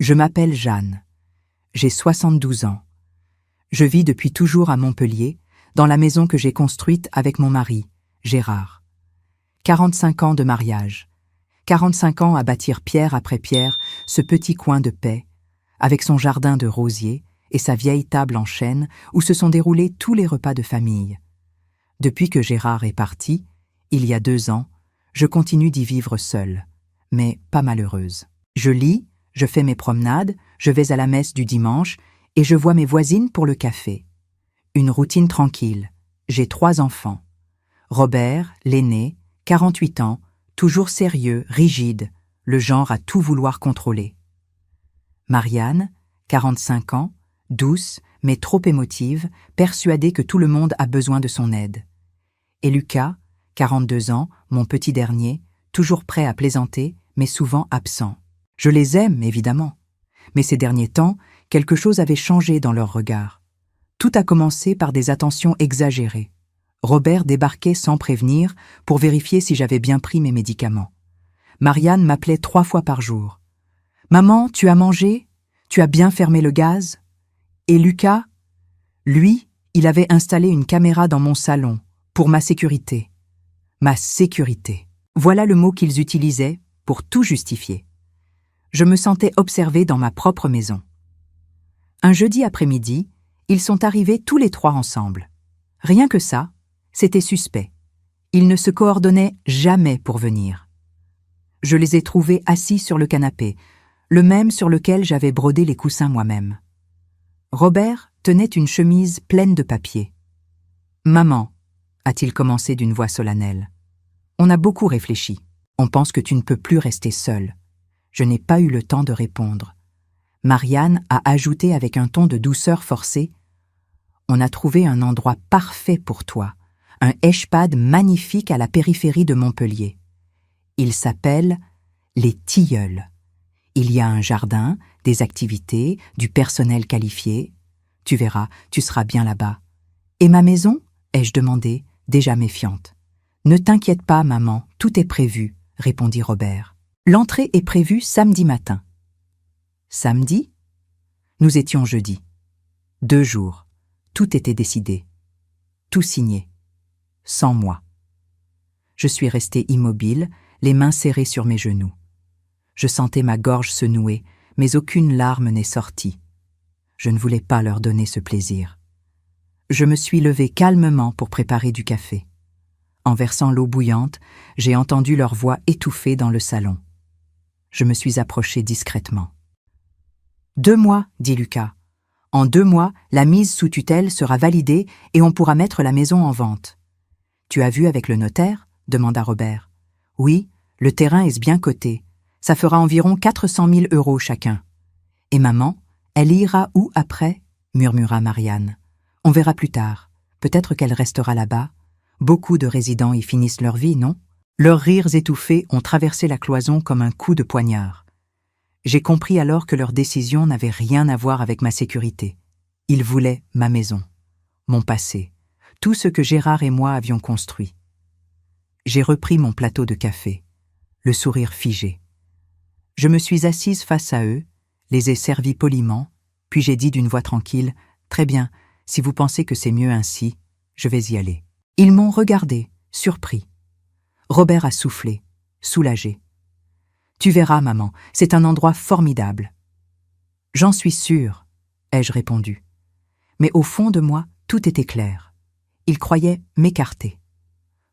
Je m'appelle Jeanne. J'ai 72 ans. Je vis depuis toujours à Montpellier, dans la maison que j'ai construite avec mon mari, Gérard. 45 ans de mariage. 45 ans à bâtir pierre après pierre ce petit coin de paix, avec son jardin de rosiers et sa vieille table en chêne où se sont déroulés tous les repas de famille. Depuis que Gérard est parti, il y a 2 ans, je continue d'y vivre seule, mais pas malheureuse. Je lis, je fais mes promenades, je vais à la messe du dimanche et je vois mes voisines pour le café. Une routine tranquille. J'ai 3 enfants. Robert, l'aîné, 48 ans, toujours sérieux, rigide, le genre à tout vouloir contrôler. Marianne, 45 ans, douce, mais trop émotive, persuadée que tout le monde a besoin de son aide. Et Lucas, 42 ans, mon petit dernier, toujours prêt à plaisanter, mais souvent absent. Je les aime, évidemment. Mais ces derniers temps, quelque chose avait changé dans leur regard. Tout a commencé par des attentions exagérées. Robert débarquait sans prévenir pour vérifier si j'avais bien pris mes médicaments. Marianne m'appelait 3 fois par jour. « Maman, tu as mangé? Tu as bien fermé le gaz ?» Et Lucas, lui, il avait installé une caméra dans mon salon, pour ma sécurité. Ma sécurité. Voilà le mot qu'ils utilisaient pour tout justifier. Je me sentais observée dans ma propre maison. Un jeudi après-midi, ils sont arrivés tous les 3 ensemble. Rien que ça, c'était suspect. Ils ne se coordonnaient jamais pour venir. Je les ai trouvés assis sur le canapé, le même sur lequel j'avais brodé les coussins moi-même. Robert tenait une chemise pleine de papier. « Maman, » a-t-il commencé d'une voix solennelle, « on a beaucoup réfléchi. On pense que tu ne peux plus rester seule. » Je n'ai pas eu le temps de répondre. Marianne a ajouté avec un ton de douceur forcée « On a trouvé un endroit parfait pour toi, un EHPAD magnifique à la périphérie de Montpellier. Il s'appelle Les Tilleuls. Il y a un jardin, des activités, du personnel qualifié. Tu verras, tu seras bien là-bas. »« Et ma maison ?» ai-je demandé, déjà méfiante. « Ne t'inquiète pas, maman, tout est prévu, » répondit Robert. L'entrée est prévue samedi matin. Samedi? Nous étions jeudi. 2 jours. Tout était décidé. Tout signé. Sans moi. Je suis restée immobile, les mains serrées sur mes genoux. Je sentais ma gorge se nouer, mais aucune larme n'est sortie. Je ne voulais pas leur donner ce plaisir. Je me suis levée calmement pour préparer du café. En versant l'eau bouillante, j'ai entendu leur voix étouffée dans le salon. Je me suis approchée discrètement. « 2 mois, dit Lucas. En 2 mois, la mise sous tutelle sera validée et on pourra mettre la maison en vente. »« Tu as vu avec le notaire ?» demanda Robert. « Oui, le terrain est bien coté. Ça fera environ 400 000 € chacun. »« Et maman, elle ira où après ?» murmura Marianne. « On verra plus tard. Peut-être qu'elle restera là-bas. Beaucoup de résidents y finissent leur vie, non ?» Leurs rires étouffés ont traversé la cloison comme un coup de poignard. J'ai compris alors que leur décision n'avait rien à voir avec ma sécurité. Ils voulaient ma maison, mon passé, tout ce que Gérard et moi avions construit. J'ai repris mon plateau de café, le sourire figé. Je me suis assise face à eux, les ai servis poliment, puis j'ai dit d'une voix tranquille « Très bien, si vous pensez que c'est mieux ainsi, je vais y aller. » Ils m'ont regardé, surpris. Robert a soufflé, soulagé. « Tu verras, maman, c'est un endroit formidable. »« J'en suis sûre, » ai-je répondu. Mais au fond de moi, tout était clair. Ils croyaient m'écarter.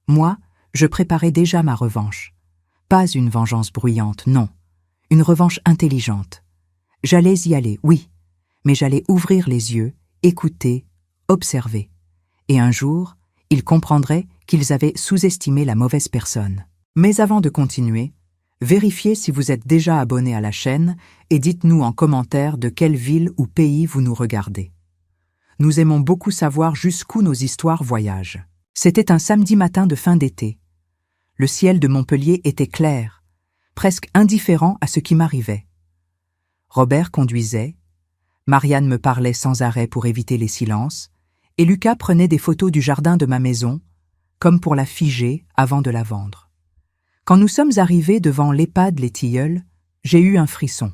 Moi, je préparais déjà ma revanche. Pas une vengeance bruyante, non. Une revanche intelligente. J'allais y aller, oui, mais j'allais ouvrir les yeux, écouter, observer. Et un jour, ils comprendraient qu'ils avaient sous-estimé la mauvaise personne. Mais avant de continuer, vérifiez si vous êtes déjà abonné à la chaîne et dites-nous en commentaire de quelle ville ou pays vous nous regardez. Nous aimons beaucoup savoir jusqu'où nos histoires voyagent. C'était un samedi matin de fin d'été. Le ciel de Montpellier était clair, presque indifférent à ce qui m'arrivait. Robert conduisait, Marianne me parlait sans arrêt pour éviter les silences, et Lucas prenait des photos du jardin de ma maison, comme pour la figer avant de la vendre. Quand nous sommes arrivés devant l'EHPAD Les Tilleuls, j'ai eu un frisson.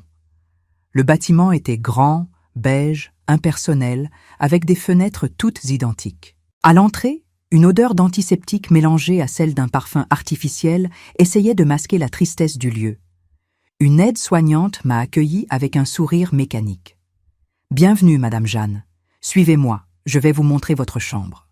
Le bâtiment était grand, beige, impersonnel, avec des fenêtres toutes identiques. À l'entrée, une odeur d'antiseptique mélangée à celle d'un parfum artificiel essayait de masquer la tristesse du lieu. Une aide-soignante m'a accueilli avec un sourire mécanique. « Bienvenue, Madame Jeanne. Suivez-moi, je vais vous montrer votre chambre. »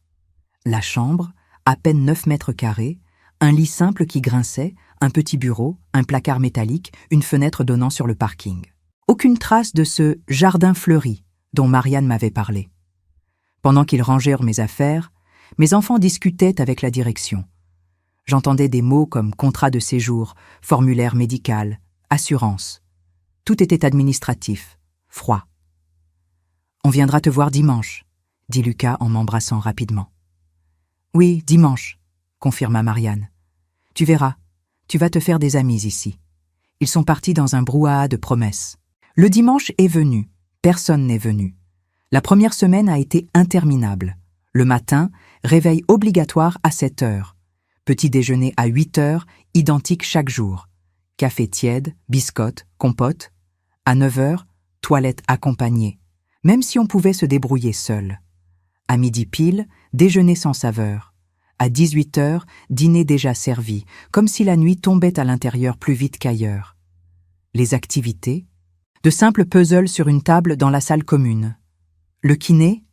La chambre, à peine 9 mètres carrés, un lit simple qui grinçait, un petit bureau, un placard métallique, une fenêtre donnant sur le parking. Aucune trace de ce « jardin fleuri » dont Marianne m'avait parlé. Pendant qu'ils rangèrent mes affaires, mes enfants discutaient avec la direction. J'entendais des mots comme contrat de séjour, formulaire médical, assurance. Tout était administratif, froid. « On viendra te voir dimanche », dit Lucas en m'embrassant rapidement. « Oui, dimanche », confirma Marianne. « Tu verras, tu vas te faire des amis ici. » Ils sont partis dans un brouhaha de promesses. Le dimanche est venu, personne n'est venu. La première semaine a été interminable. Le matin, réveil obligatoire à 7 heures. Petit déjeuner à 8 heures, identique chaque jour. Café tiède, biscotte, compote. À 9 heures, toilette accompagnée, même si on pouvait se débrouiller seul. À midi pile, déjeuner sans saveur. À 18 heures, dîner déjà servi, comme si la nuit tombait à l'intérieur plus vite qu'ailleurs. Les activités, de simples puzzles sur une table dans la salle commune. Le kiné,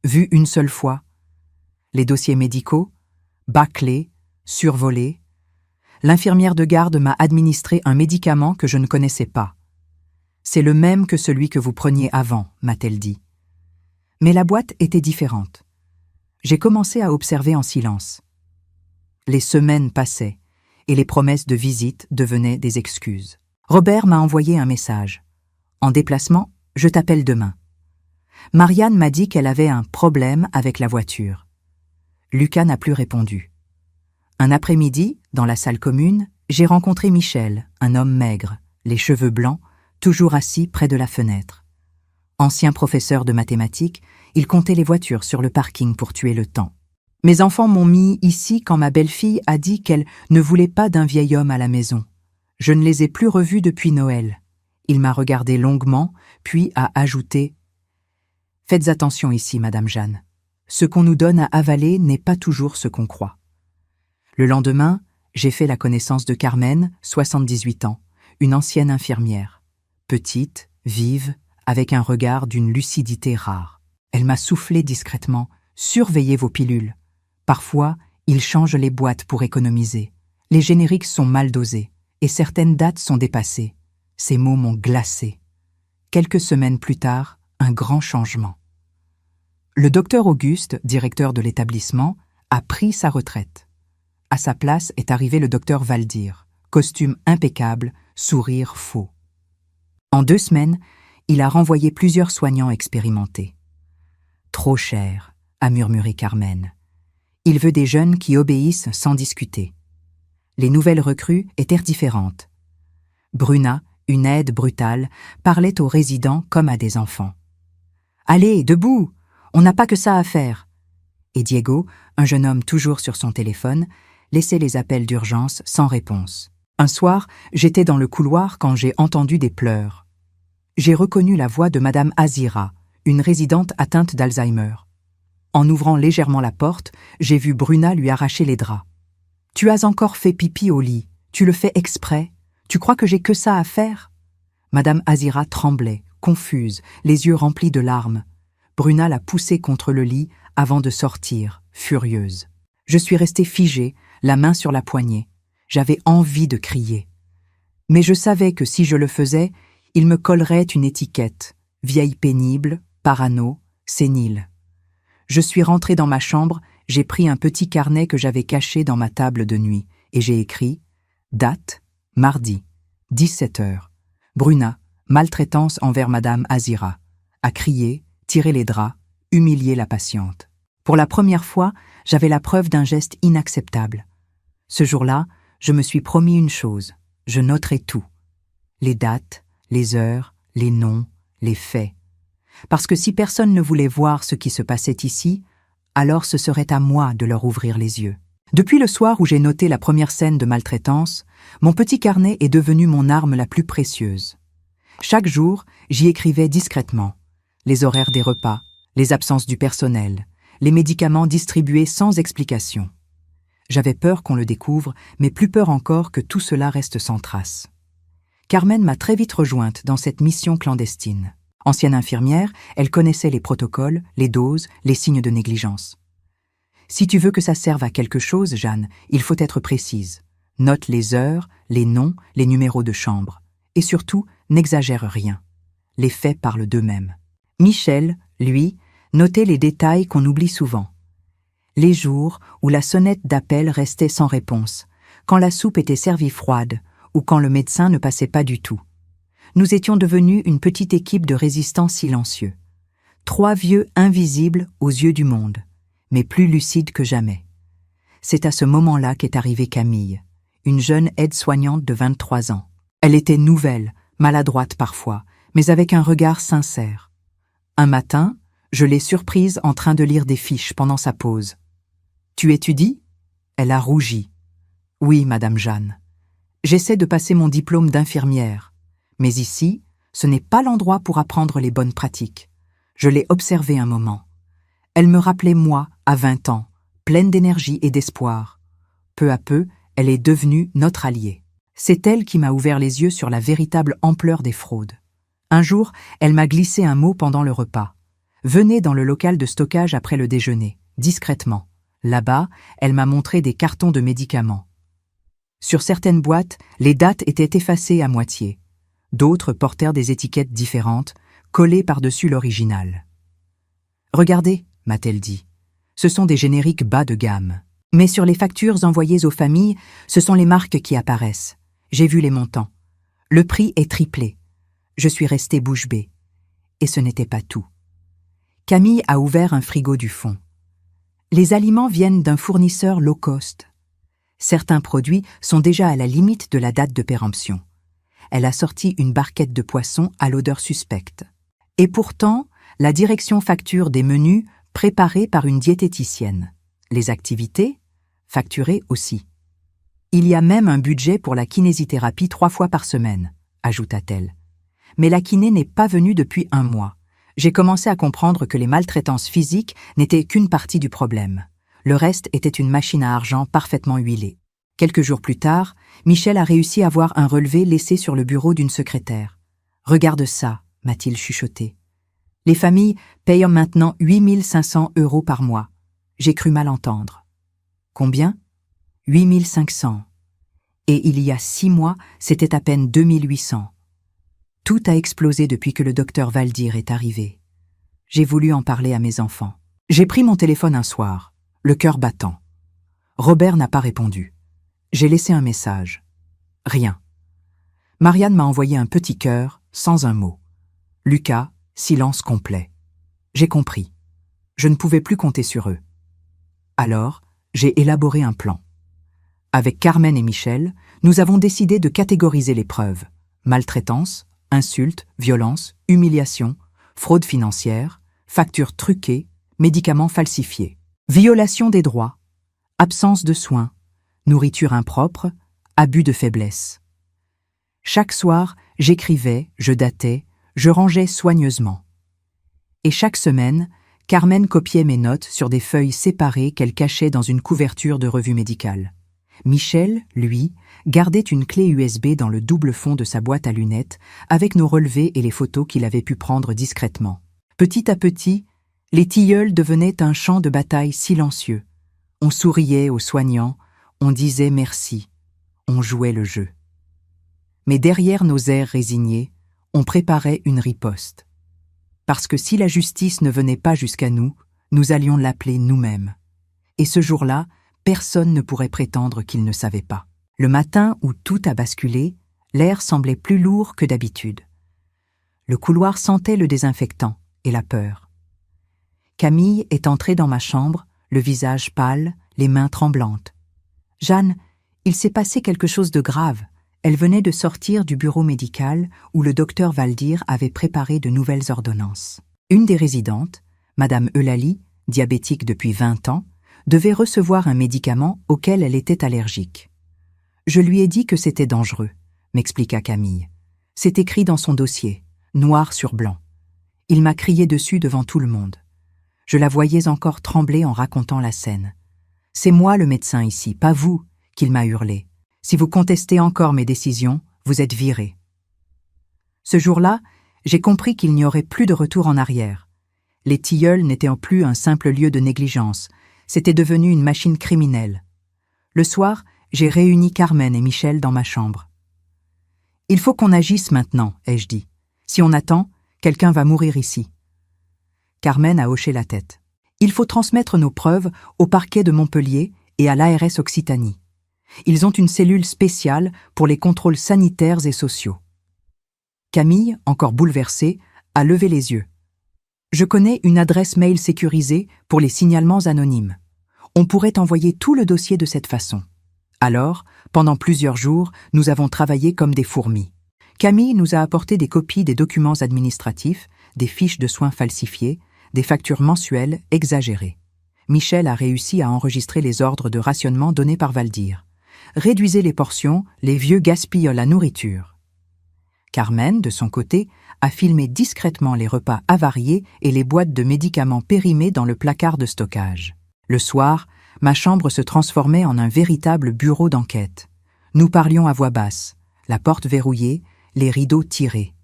vu une seule fois. Les dossiers médicaux, bâclés, survolés. L'infirmière de garde m'a administré un médicament que je ne connaissais pas. C'est le même que celui que vous preniez avant, m'a-t-elle dit. Mais la boîte était différente. J'ai commencé à observer en silence. Les semaines passaient, et les promesses de visite devenaient des excuses. Robert m'a envoyé un message. « En déplacement, je t'appelle demain. » Marianne m'a dit qu'elle avait un problème avec la voiture. Lucas n'a plus répondu. Un après-midi, dans la salle commune, j'ai rencontré Michel, un homme maigre, les cheveux blancs, toujours assis près de la fenêtre. Ancien professeur de mathématiques, il comptait les voitures sur le parking pour tuer le temps. Mes enfants m'ont mis ici quand ma belle-fille a dit qu'elle ne voulait pas d'un vieil homme à la maison. Je ne les ai plus revus depuis Noël. Il m'a regardé longuement, puis a ajouté « Faites attention ici, Madame Jeanne. Ce qu'on nous donne à avaler n'est pas toujours ce qu'on croit. » Le lendemain, j'ai fait la connaissance de Carmen, 78 ans, une ancienne infirmière. Petite, vive, avec un regard d'une lucidité rare. Elle m'a soufflé discrètement « Surveillez vos pilules. Parfois, ils changent les boîtes pour économiser. Les génériques sont mal dosés et certaines dates sont dépassées. » Ces mots m'ont glacé. Quelques semaines plus tard, un grand changement. Le docteur Auguste, directeur de l'établissement, a pris sa retraite. À sa place est arrivé le docteur Valdir, costume impeccable, sourire faux. En 2 semaines, il a renvoyé plusieurs soignants expérimentés. « Trop cher », a murmuré Carmen. Il veut des jeunes qui obéissent sans discuter. Les nouvelles recrues étaient différentes. Bruna, une aide brutale, parlait aux résidents comme à des enfants. « Allez, debout, on n'a pas que ça à faire !» Et Diego, un jeune homme toujours sur son téléphone, laissait les appels d'urgence sans réponse. Un soir, j'étais dans le couloir quand j'ai entendu des pleurs. J'ai reconnu la voix de Madame Azira, une résidente atteinte d'Alzheimer. En ouvrant légèrement la porte, j'ai vu Bruna lui arracher les draps. « Tu as encore fait pipi au lit, tu le fais exprès. Tu crois que j'ai que ça à faire ?» Madame Azira tremblait, confuse, les yeux remplis de larmes. Bruna l'a poussée contre le lit avant de sortir, furieuse. Je suis restée figée, la main sur la poignée. J'avais envie de crier. Mais je savais que si je le faisais, il me collerait une étiquette, vieille pénible, parano, sénile. Je suis rentrée dans ma chambre, j'ai pris un petit carnet que j'avais caché dans ma table de nuit, et j'ai écrit « Date, mardi, 17 heures. Bruna, maltraitance envers Madame Azira. A crié, tiré les draps, humilié la patiente. » Pour la première fois, j'avais la preuve d'un geste inacceptable. Ce jour-là, je me suis promis une chose, je noterai tout. Les dates, les heures, les noms, les faits. Parce que si personne ne voulait voir ce qui se passait ici, alors ce serait à moi de leur ouvrir les yeux. Depuis le soir où j'ai noté la première scène de maltraitance, mon petit carnet est devenu mon arme la plus précieuse. Chaque jour, j'y écrivais discrètement. Les horaires des repas, les absences du personnel, les médicaments distribués sans explication. J'avais peur qu'on le découvre, mais plus peur encore que tout cela reste sans trace. Carmen m'a très vite rejointe dans cette mission clandestine. Ancienne infirmière, elle connaissait les protocoles, les doses, les signes de négligence. « Si tu veux que ça serve à quelque chose, Jeanne, il faut être précise. Note les heures, les noms, les numéros de chambre. Et surtout, n'exagère rien. Les faits parlent d'eux-mêmes. » Michel, lui, notait les détails qu'on oublie souvent. Les jours où la sonnette d'appel restait sans réponse, quand la soupe était servie froide ou quand le médecin ne passait pas du tout. Nous étions devenus une petite équipe de résistants silencieux. 3 vieux invisibles aux yeux du monde, mais plus lucides que jamais. C'est à ce moment-là qu'est arrivée Camille, une jeune aide-soignante de 23 ans. Elle était nouvelle, maladroite parfois, mais avec un regard sincère. Un matin, je l'ai surprise en train de lire des fiches pendant sa pause. « Tu étudies ?» Elle a rougi. « Oui, Madame Jeanne. J'essaie de passer mon diplôme d'infirmière. Mais ici, ce n'est pas l'endroit pour apprendre les bonnes pratiques. » Je l'ai observée un moment. Elle me rappelait moi, à 20 ans, pleine d'énergie et d'espoir. Peu à peu, elle est devenue notre alliée. C'est elle qui m'a ouvert les yeux sur la véritable ampleur des fraudes. Un jour, elle m'a glissé un mot pendant le repas. Venez dans le local de stockage après le déjeuner, discrètement. Là-bas, elle m'a montré des cartons de médicaments. Sur certaines boîtes, les dates étaient effacées à moitié. D'autres portèrent des étiquettes différentes, collées par-dessus l'original. « Regardez », m'a-t-elle dit, « ce sont des génériques bas de gamme. Mais sur les factures envoyées aux familles, ce sont les marques qui apparaissent. J'ai vu les montants. Le prix est triplé. Je suis restée bouche bée. Et ce n'était pas tout. Camille a ouvert un frigo du fond. Les aliments viennent d'un fournisseur low cost. Certains produits sont déjà à la limite de la date de péremption. Elle a sorti une barquette de poisson à l'odeur suspecte. Et pourtant, la direction facture des menus préparés par une diététicienne. Les activités, facturées aussi. Il y a même un budget pour la kinésithérapie 3 fois par semaine, ajouta-t-elle. Mais la kiné n'est pas venue depuis 1 mois. J'ai commencé à comprendre que les maltraitances physiques n'étaient qu'une partie du problème. Le reste était une machine à argent parfaitement huilée. Quelques jours plus tard, Michel a réussi à voir un relevé laissé sur le bureau d'une secrétaire. « Regarde ça », m'a-t-il chuchoté. « Les familles payent maintenant 8 500 € par mois. » J'ai cru mal entendre. « Combien ?» 8 500. Et il y a 6 mois, c'était à peine 2 800. Tout a explosé depuis que le docteur Valdir est arrivé. J'ai voulu en parler à mes enfants. J'ai pris mon téléphone un soir, le cœur battant. Robert n'a pas répondu. J'ai laissé un message. Rien. Marianne m'a envoyé un petit cœur, sans un mot. Lucas, silence complet. J'ai compris. Je ne pouvais plus compter sur eux. Alors, j'ai élaboré un plan. Avec Carmen et Michel, nous avons décidé de catégoriser les preuves. Maltraitance, insultes, violences, humiliation, fraude financière, factures truquées, médicaments falsifiés, violation des droits, absence de soins, nourriture impropre, abus de faiblesse. Chaque soir, j'écrivais, je datais, je rangeais soigneusement. Et chaque semaine, Carmen copiait mes notes sur des feuilles séparées qu'elle cachait dans une couverture de revue médicale. Michel, lui, gardait une clé USB dans le double fond de sa boîte à lunettes avec nos relevés et les photos qu'il avait pu prendre discrètement. Petit à petit, les tilleuls devenaient un champ de bataille silencieux. On souriait aux soignants, on disait merci, on jouait le jeu. Mais derrière nos airs résignés, on préparait une riposte. Parce que si la justice ne venait pas jusqu'à nous, nous allions l'appeler nous-mêmes. Et ce jour-là, personne ne pourrait prétendre qu'il ne savait pas. Le matin où tout a basculé, l'air semblait plus lourd que d'habitude. Le couloir sentait le désinfectant et la peur. Camille est entrée dans ma chambre, le visage pâle, les mains tremblantes. « Jeanne, il s'est passé quelque chose de grave. » Elle venait de sortir du bureau médical où le docteur Valdir avait préparé de nouvelles ordonnances. Une des résidentes, Madame Eulalie, diabétique depuis 20 ans, devait recevoir un médicament auquel elle était allergique. « Je lui ai dit que c'était dangereux », m'expliqua Camille. « C'est écrit dans son dossier, noir sur blanc. Il m'a crié dessus devant tout le monde. Je la voyais encore trembler en racontant la scène. « C'est moi le médecin ici, pas vous !» qu'il m'a hurlé. « Si vous contestez encore mes décisions, vous êtes viré. » Ce jour-là, j'ai compris qu'il n'y aurait plus de retour en arrière. Les tilleuls n'étaient plus un simple lieu de négligence, c'était devenu une machine criminelle. Le soir, j'ai réuni Carmen et Michel dans ma chambre. « Il faut qu'on agisse maintenant, » ai-je dit. « Si on attend, quelqu'un va mourir ici. » Carmen a hoché la tête. « Il faut transmettre nos preuves au parquet de Montpellier et à l'ARS Occitanie. Ils ont une cellule spéciale pour les contrôles sanitaires et sociaux. » Camille, encore bouleversée, a levé les yeux. « Je connais une adresse mail sécurisée pour les signalements anonymes. On pourrait envoyer tout le dossier de cette façon. » Alors, pendant plusieurs jours, nous avons travaillé comme des fourmis. Camille nous a apporté des copies des documents administratifs, des fiches de soins falsifiées, des factures mensuelles exagérées. Michel a réussi à enregistrer les ordres de rationnement donnés par Valdir. Réduisez les portions, les vieux gaspillent la nourriture. Carmen, de son côté, a filmé discrètement les repas avariés et les boîtes de médicaments périmés dans le placard de stockage. Le soir, ma chambre se transformait en un véritable bureau d'enquête. Nous parlions à voix basse, la porte verrouillée, les rideaux tirés.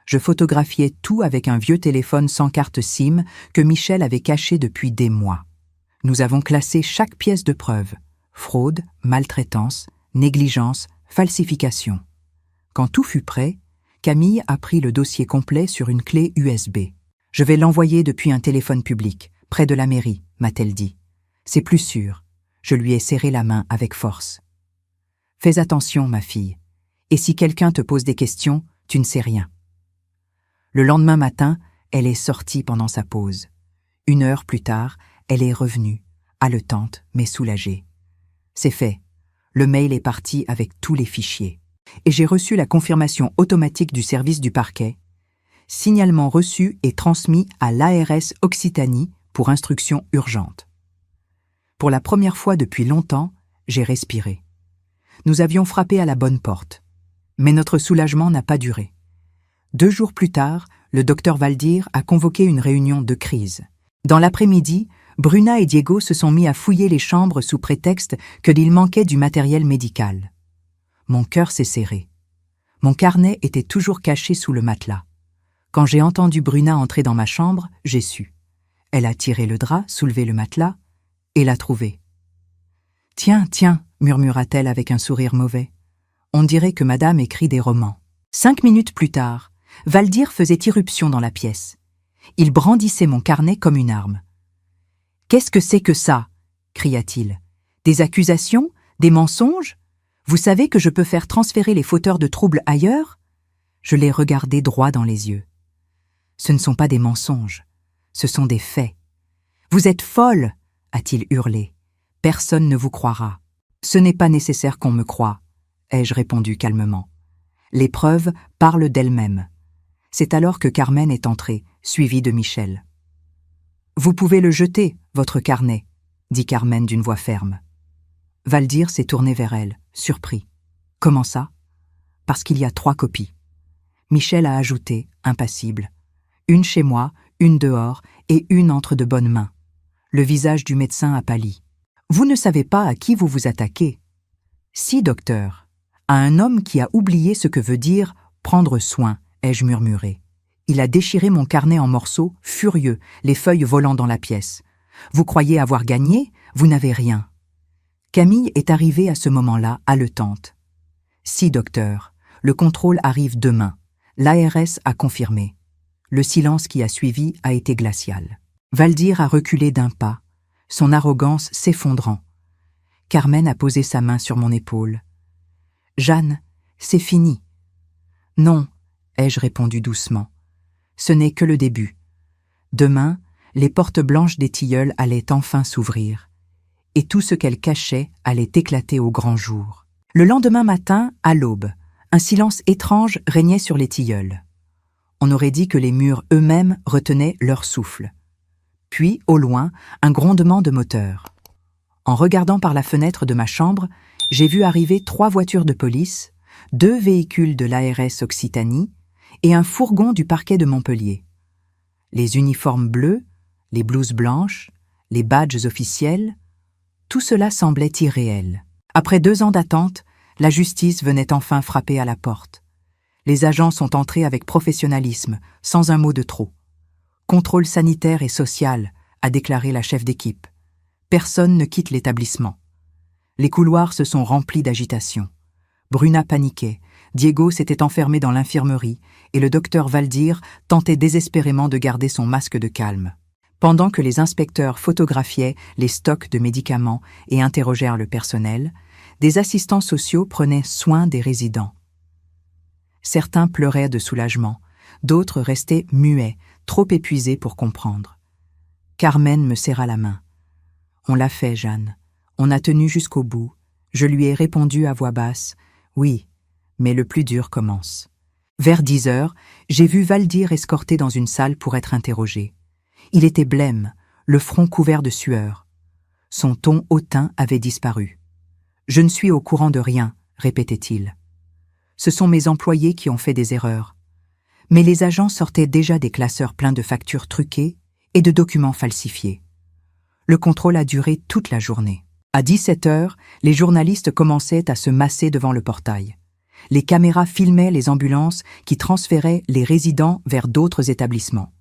Je photographiais tout avec un vieux téléphone sans carte SIM que Michel avait caché depuis des mois. Nous avons classé chaque pièce de preuve. Fraude, maltraitance, négligence, falsification. Quand tout fut prêt, Camille a pris le dossier complet sur une clé USB. « Je vais l'envoyer depuis un téléphone public, près de la mairie », m'a-t-elle dit. « C'est plus sûr. » Je lui ai serré la main avec force. « Fais attention, ma fille. Et si quelqu'un te pose des questions, tu ne sais rien. » Le lendemain matin, elle est sortie pendant sa pause. 1 heure plus tard, elle est revenue, haletante mais soulagée. C'est fait. Le mail est parti avec tous les fichiers. Et j'ai reçu la confirmation automatique du service du parquet. Signalement reçu et transmis à l'ARS Occitanie pour instruction urgente. Pour la première fois depuis longtemps, j'ai respiré. Nous avions frappé à la bonne porte. Mais notre soulagement n'a pas duré. 2 jours plus tard, le docteur Valdir a convoqué une réunion de crise. Dans l'après-midi, Bruna et Diego se sont mis à fouiller les chambres sous prétexte qu'il manquait du matériel médical. Mon cœur s'est serré. Mon carnet était toujours caché sous le matelas. Quand j'ai entendu Bruna entrer dans ma chambre, j'ai su. Elle a tiré le drap, soulevé le matelas et l'a trouvé. « Tiens, tiens » murmura-t-elle avec un sourire mauvais. « On dirait que madame écrit des romans. » 5 minutes plus tard, Valdir faisait irruption dans la pièce. Il brandissait mon carnet comme une arme. « Qu'est-ce que c'est que ça ?» cria-t-il. « Des accusations? Des mensonges? Vous savez que je peux faire transférer les fauteurs de troubles ailleurs ?» Je l'ai regardé droit dans les yeux. « Ce ne sont pas des mensonges, ce sont des faits. »« Vous êtes folle !» a-t-il hurlé. « Personne ne vous croira. »« Ce n'est pas nécessaire qu'on me croie, » ai-je répondu calmement. Les preuves parlent d'elles-mêmes. C'est alors que Carmen est entrée, suivie de Michel. « Vous pouvez le jeter, votre carnet, » dit Carmen d'une voix ferme. Valdir s'est tourné vers elle, surpris. « Comment ça ?»« Parce qu'il y a 3 copies. » Michel a ajouté, impassible. « Une chez moi, une dehors et une entre de bonnes mains. » Le visage du médecin a pâli. « Vous ne savez pas à qui vous vous attaquez. »« Si, docteur. À un homme qui a oublié ce que veut dire « prendre soin », ai-je murmuré. Il a déchiré mon carnet en morceaux, furieux, les feuilles volant dans la pièce. « Vous croyez avoir gagné? Vous n'avez rien. » Camille est arrivée à ce moment-là, haletante. « Si, docteur. Le contrôle arrive demain. L'ARS a confirmé. » Le silence qui a suivi a été glacial. Valdir a reculé d'un pas, son arrogance s'effondrant. Carmen a posé sa main sur mon épaule. « Jeanne, c'est fini. »« Non, » ai-je répondu doucement. « Ce n'est que le début. Demain, les portes blanches des tilleuls allaient enfin s'ouvrir, et tout ce qu'elles cachaient allait éclater au grand jour. » Le lendemain matin, à l'aube, un silence étrange régnait sur les tilleuls. On aurait dit que les murs eux-mêmes retenaient leur souffle. Puis, au loin, un grondement de moteur. En regardant par la fenêtre de ma chambre, j'ai vu arriver 3 voitures de police, 2 véhicules de l'ARS Occitanie et un fourgon du parquet de Montpellier. Les uniformes bleus, les blouses blanches, les badges officiels, tout cela semblait irréel. Après 2 ans d'attente, la justice venait enfin frapper à la porte. Les agents sont entrés avec professionnalisme, sans un mot de trop. Contrôle sanitaire et social, a déclaré la chef d'équipe. Personne ne quitte l'établissement. Les couloirs se sont remplis d'agitation. Bruna paniquait, Diego s'était enfermé dans l'infirmerie et le docteur Valdir tentait désespérément de garder son masque de calme. Pendant que les inspecteurs photographiaient les stocks de médicaments et interrogèrent le personnel, des assistants sociaux prenaient soin des résidents. Certains pleuraient de soulagement, d'autres restaient muets, trop épuisés pour comprendre. Carmen me serra la main. « On l'a fait, Jeanne. On a tenu jusqu'au bout. Je lui ai répondu à voix basse. Oui, mais le plus dur commence. » Vers 10 heures, j'ai vu Valdir escorté dans une salle pour être interrogé. Il était blême, le front couvert de sueur. Son ton hautain avait disparu. « Je ne suis au courant de rien, » répétait-il. « Ce sont mes employés qui ont fait des erreurs. » Mais les agents sortaient déjà des classeurs pleins de factures truquées et de documents falsifiés. Le contrôle a duré toute la journée. À 17 heures, les journalistes commençaient à se masser devant le portail. Les caméras filmaient les ambulances qui transféraient les résidents vers d'autres établissements.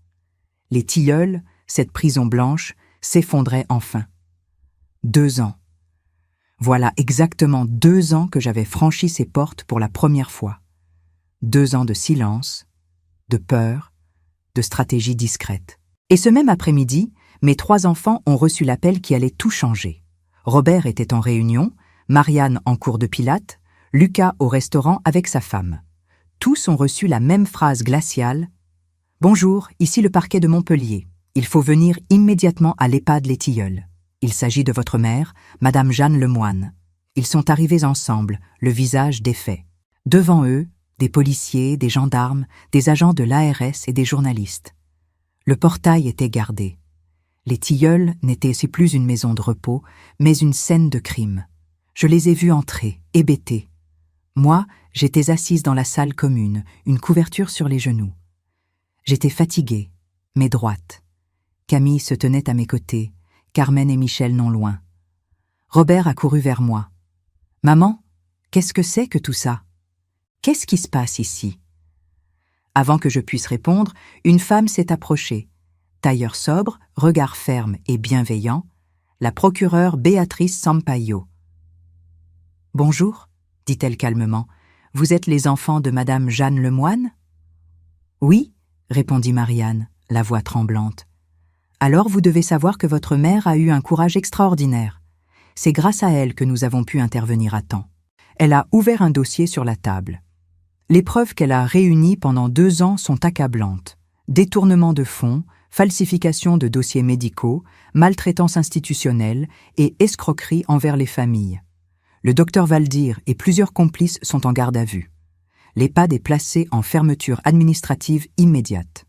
Les Tilleuls, cette prison blanche, s'effondrait enfin. 2 ans. Voilà exactement 2 ans que j'avais franchi ces portes pour la première fois. 2 ans de silence, de peur, de stratégie discrète. Et ce même après-midi, mes 3 enfants ont reçu l'appel qui allait tout changer. Robert était en réunion, Marianne en cours de pilates, Lucas au restaurant avec sa femme. Tous ont reçu la même phrase glaciale. « Bonjour, ici le parquet de Montpellier. Il faut venir immédiatement à l'EHPAD Les Tilleuls. Il s'agit de votre mère, Madame Jeanne Lemoine. » Ils sont arrivés ensemble, le visage défait. Devant eux, des policiers, des gendarmes, des agents de l'ARS et des journalistes. Le portail était gardé. Les Tilleuls n'étaient plus une maison de repos, mais une scène de crime. Je les ai vus entrer, hébétés. Moi, j'étais assise dans la salle commune, une couverture sur les genoux. J'étais fatiguée, mais droite. Camille se tenait à mes côtés, Carmen et Michel non loin. Robert a couru vers moi. « Maman, qu'est-ce que c'est que tout ça? Qu'est-ce qui se passe ici ?» Avant que je puisse répondre, une femme s'est approchée. Tailleur sobre, regard ferme et bienveillant, la procureure Béatrice Sampaio. « Bonjour, » dit-elle calmement, « vous êtes les enfants de Madame Jeanne Lemoine ?»« Oui, » répondit Marianne, la voix tremblante. « Alors vous devez savoir que votre mère a eu un courage extraordinaire. C'est grâce à elle que nous avons pu intervenir à temps. Elle a ouvert un dossier sur la table. Les preuves qu'elle a réunies pendant 2 ans sont accablantes. Détournement de fonds, falsification de dossiers médicaux, maltraitance institutionnelle et escroquerie envers les familles. Le docteur Valdir et plusieurs complices sont en garde à vue. L'EHPAD est placé en fermeture administrative immédiate. »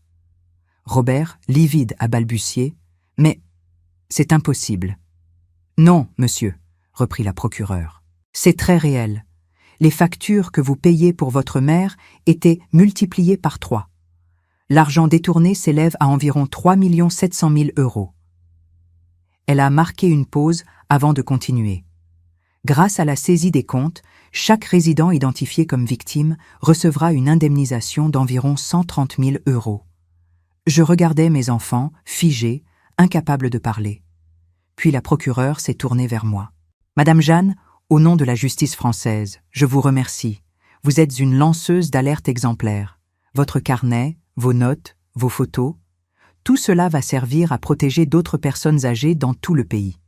Robert, livide, a balbutié. « Mais c'est impossible. »« Non, monsieur, » reprit la procureure. « C'est très réel. Les factures que vous payez pour votre mère étaient multipliées par 3. L'argent détourné s'élève à environ 3 700 000 €. Elle a marqué une pause avant de continuer. Grâce à la saisie des comptes, chaque résident identifié comme victime recevra une indemnisation d'environ 130 000 €. Je regardais mes enfants, figés, incapables de parler. Puis la procureure s'est tournée vers moi. « Madame Jeanne, au nom de la justice française, je vous remercie. Vous êtes une lanceuse d'alerte exemplaire. Votre carnet, vos notes, vos photos, tout cela va servir à protéger d'autres personnes âgées dans tout le pays. »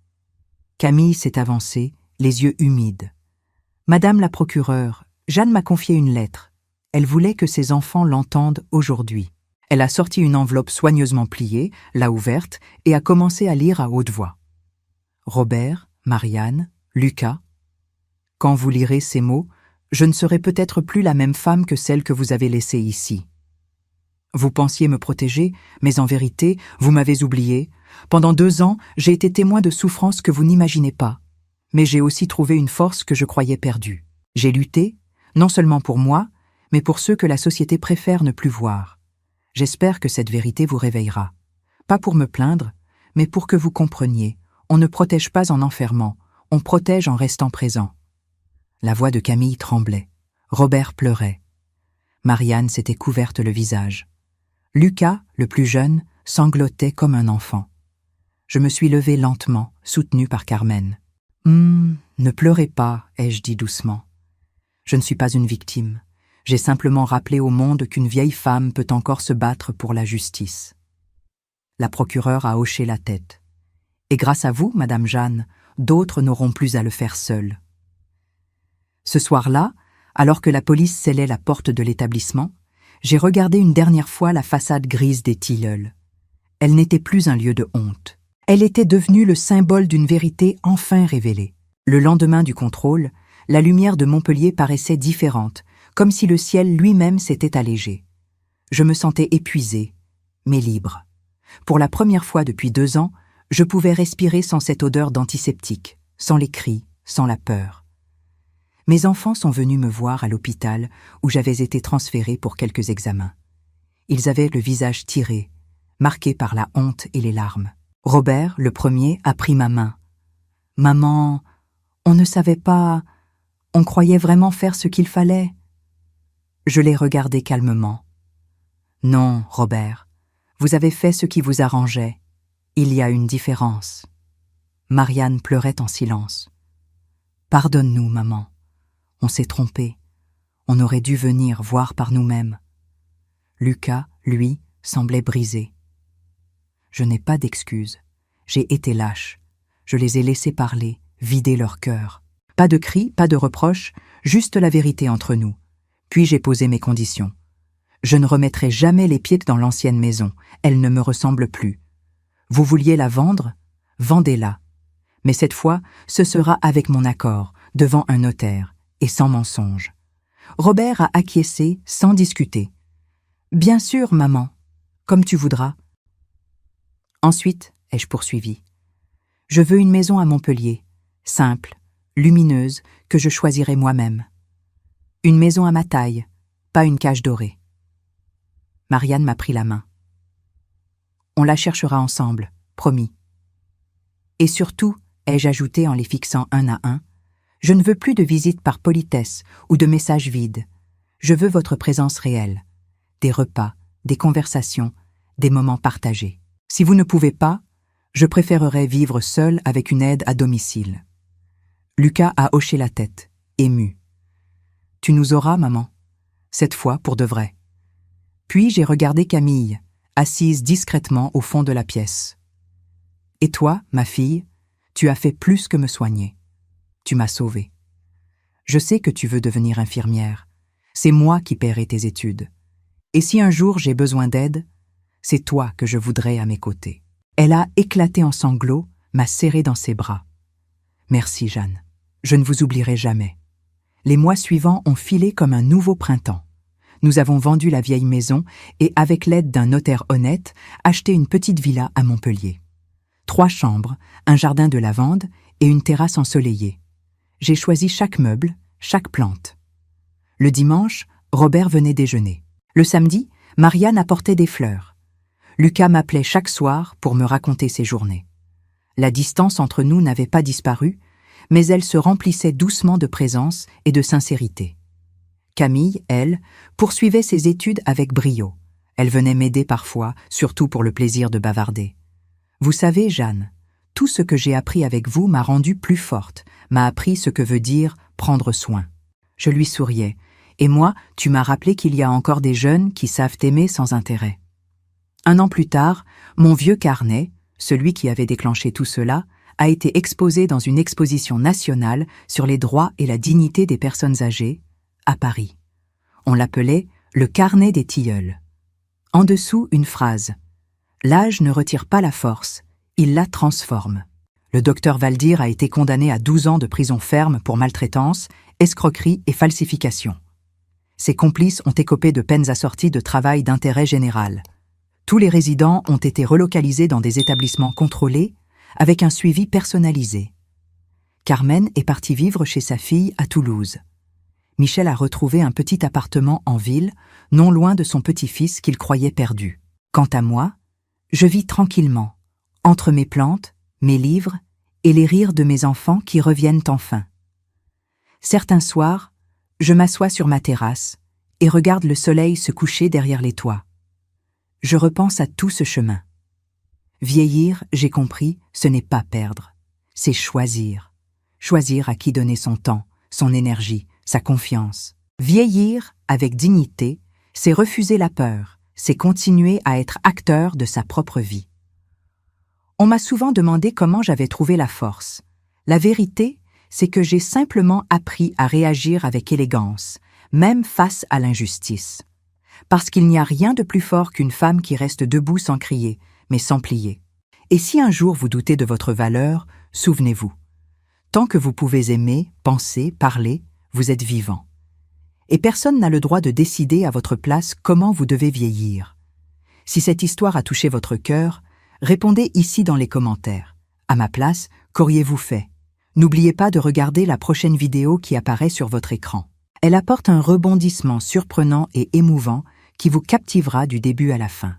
Camille s'est avancée, les yeux humides. « Madame la procureure, Jeanne m'a confié une lettre. Elle voulait que ses enfants l'entendent aujourd'hui. » Elle a sorti une enveloppe soigneusement pliée, l'a ouverte et a commencé à lire à haute voix. Robert, Marianne, Lucas. Quand vous lirez ces mots, je ne serai peut-être plus la même femme que celle que vous avez laissée ici. Vous pensiez me protéger, mais en vérité, vous m'avez oublié. Pendant 2 ans, j'ai été témoin de souffrances que vous n'imaginez pas. Mais j'ai aussi trouvé une force que je croyais perdue. J'ai lutté, Non seulement pour moi, mais pour ceux que la société préfère ne plus voir. J'espère que cette vérité vous réveillera. Pas pour me plaindre, mais pour que vous compreniez. On ne protège pas en enfermant, on protège en restant présent. La voix de Camille tremblait. Robert pleurait. Marianne s'était couverte le visage. Lucas, le plus jeune, sanglotait comme un enfant. Je me suis levée lentement, soutenue par Carmen. « Ne pleurez pas, ai-je dit doucement. Je ne suis pas une victime. J'ai simplement rappelé au monde qu'une vieille femme peut encore se battre pour la justice. » La procureure a hoché la tête. « Et grâce à vous, Madame Jeanne, d'autres n'auront plus à le faire seuls. » Ce soir-là, alors que la police scellait la porte de l'établissement, j'ai regardé une dernière fois la façade grise des tilleuls. Elle n'était plus un lieu de honte. Elle était devenue le symbole d'une vérité enfin révélée. Le lendemain du contrôle, la lumière de Montpellier paraissait différente, comme si le ciel lui-même s'était allégé. Je me sentais épuisée, mais libre. Pour la première fois depuis 2 ans, je pouvais respirer sans cette odeur d'antiseptique, sans les cris, sans la peur. Mes enfants sont venus me voir à l'hôpital où j'avais été transférée pour quelques examens. Ils avaient le visage tiré, marqué par la honte et les larmes. Robert, le premier, a pris ma main. « Maman, on ne savait pas, on croyait vraiment faire ce qu'il fallait. » Je l'ai regardé calmement. « Non, Robert, vous avez fait ce qui vous arrangeait. Il y a une différence. » Marianne pleurait en silence. « Pardonne-nous, maman. On s'est trompé. On aurait dû venir voir par nous-mêmes. » Lucas, lui, semblait brisé. Je n'ai pas d'excuses. J'ai été lâche. Je les ai laissés parler, vider leur cœur. Pas de cris, pas de reproches, juste la vérité entre nous. Puis j'ai posé mes conditions. Je ne remettrai jamais les pieds dans l'ancienne maison. Elle ne me ressemble plus. Vous vouliez la vendre? Vendez-la. Mais cette fois, ce sera avec mon accord, devant un notaire, et sans mensonge. Robert a acquiescé sans discuter. « Bien sûr, maman, comme tu voudras. » Ensuite, ai-je poursuivi. « Je veux une maison à Montpellier, simple, lumineuse, que je choisirai moi-même. Une maison à ma taille, pas une cage dorée. » Marianne m'a pris la main. « On la cherchera ensemble, promis. » Et surtout, ai-je ajouté en les fixant un à un, je ne veux plus de visites par politesse ou de messages vides. Je veux votre présence réelle. Des repas, des conversations, des moments partagés. Si vous ne pouvez pas, je préférerais vivre seul avec une aide à domicile. Lucas a hoché la tête, ému. « Tu nous auras, maman. Cette fois, pour de vrai. » Puis j'ai regardé Camille, assise discrètement au fond de la pièce. « Et toi, ma fille, tu as fait plus que me soigner. Tu m'as sauvée. Je sais que tu veux devenir infirmière. C'est moi qui paierai tes études. Et si un jour j'ai besoin d'aide, c'est toi que je voudrais à mes côtés. » Elle a éclaté en sanglots, m'a serré dans ses bras. « Merci, Jeanne. Je ne vous oublierai jamais. » Les mois suivants ont filé comme un nouveau printemps. Nous avons vendu la vieille maison et, avec l'aide d'un notaire honnête, acheté une petite villa à Montpellier. 3 chambres, un jardin de lavande et une terrasse ensoleillée. J'ai choisi chaque meuble, chaque plante. Le dimanche, Robert venait déjeuner. Le samedi, Marianne apportait des fleurs. Lucas m'appelait chaque soir pour me raconter ses journées. La distance entre nous n'avait pas disparu, mais elle se remplissait doucement de présence et de sincérité. Camille, elle, poursuivait ses études avec brio. Elle venait m'aider parfois, surtout pour le plaisir de bavarder. Vous savez, Jeanne, tout ce que j'ai appris avec vous m'a rendue plus forte, m'a appris ce que veut dire prendre soin. Je lui souriais. Et moi, tu m'as rappelé qu'il y a encore des jeunes qui savent aimer sans intérêt. 1 an plus tard, mon vieux carnet, celui qui avait déclenché tout cela, a été exposé dans une exposition nationale sur les droits et la dignité des personnes âgées, à Paris. On l'appelait le carnet des tilleuls. En dessous, une phrase. L'âge ne retire pas la force, il la transforme. Le docteur Valdir a été condamné à 12 ans de prison ferme pour maltraitance, escroquerie et falsification. Ses complices ont écopé de peines assorties de travail d'intérêt général. Tous les résidents ont été relocalisés dans des établissements contrôlés, avec un suivi personnalisé. Carmen est partie vivre chez sa fille à Toulouse. Michel a retrouvé un petit appartement en ville, non loin de son petit-fils qu'il croyait perdu. Quant à moi, je vis tranquillement, entre mes plantes, mes livres et les rires de mes enfants qui reviennent enfin. Certains soirs, je m'assois sur ma terrasse et regarde le soleil se coucher derrière les toits. Je repense à tout ce chemin. Vieillir, j'ai compris, ce n'est pas perdre, c'est choisir. Choisir à qui donner son temps, son énergie, sa confiance. Vieillir avec dignité, c'est refuser la peur, c'est continuer à être acteur de sa propre vie. On m'a souvent demandé comment j'avais trouvé la force. La vérité, c'est que j'ai simplement appris à réagir avec élégance, même face à l'injustice. Parce qu'il n'y a rien de plus fort qu'une femme qui reste debout sans crier, mais sans plier. Et si un jour vous doutez de votre valeur, souvenez-vous. Tant que vous pouvez aimer, penser, parler, vous êtes vivant. Et personne n'a le droit de décider à votre place comment vous devez vieillir. Si cette histoire a touché votre cœur, répondez ici dans les commentaires. À ma place, qu'auriez-vous fait? N'oubliez pas de regarder la prochaine vidéo qui apparaît sur votre écran. Elle apporte un rebondissement surprenant et émouvant qui vous captivera du début à la fin.